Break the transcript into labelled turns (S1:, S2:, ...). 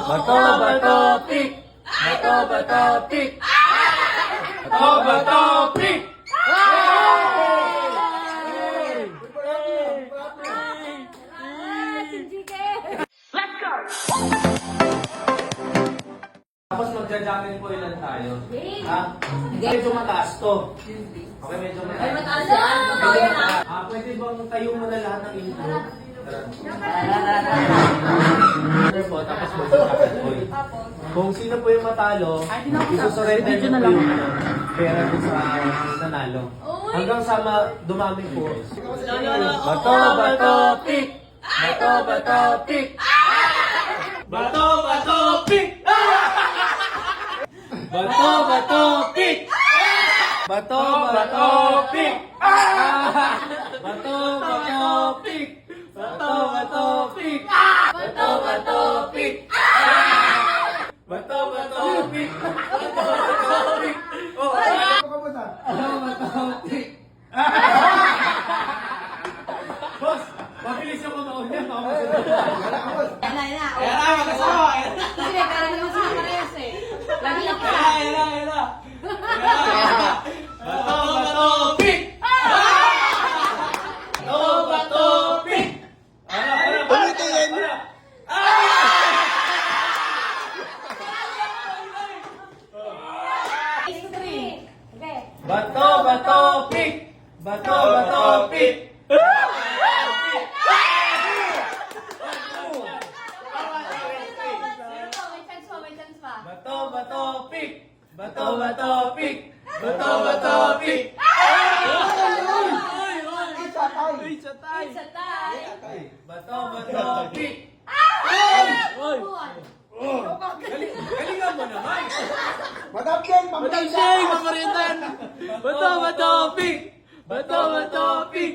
S1: Bato, bato, pik! Bato, bato, pik! Bato, bato, pik! Tapos magja-jamming po ilan tayo. Ha? Medyo mataas to. Okay, medyo mataas.
S2: Ay, mataas yan. Totoo yan, ah.
S1: Pwede bang tayo mo na lahat ng intro? Po, tapos magsasakat po. Kung sino po yung matalo, isusurrender nyo po yung pera dun sa nanalo. Hanggang sa dumami po. Bato, bato, pik! Bato, bato, pik! Bato, bato, pik! Bato, bato, pik! Bato, bato, pik! Bato, bato, pik! Bato, bato, pik! Bato, bato, pik! Bato, bato, pik! Bato, bato, pik! Oh, bato, bato, pik! Boss, mabilis yung kumauna.
S2: Yan na.
S1: Ayan na, magkasama!
S2: Kasi para naman sila parehas eh. Lagi lang pa.
S1: Ayan na! Bato, bato, pik! Bato, bato, pik! Ulitin! Bato, bato, pik! Bato, bato, pik! Bato, bato, pik! Bato, bato, pik! Bato, bato, pik! Bato, bato, pik! Galingan mo naman!
S3: Madam Jeng,
S1: Madam Sheng, pamarindan! Bato, bato, pik! Bato, bato, pik!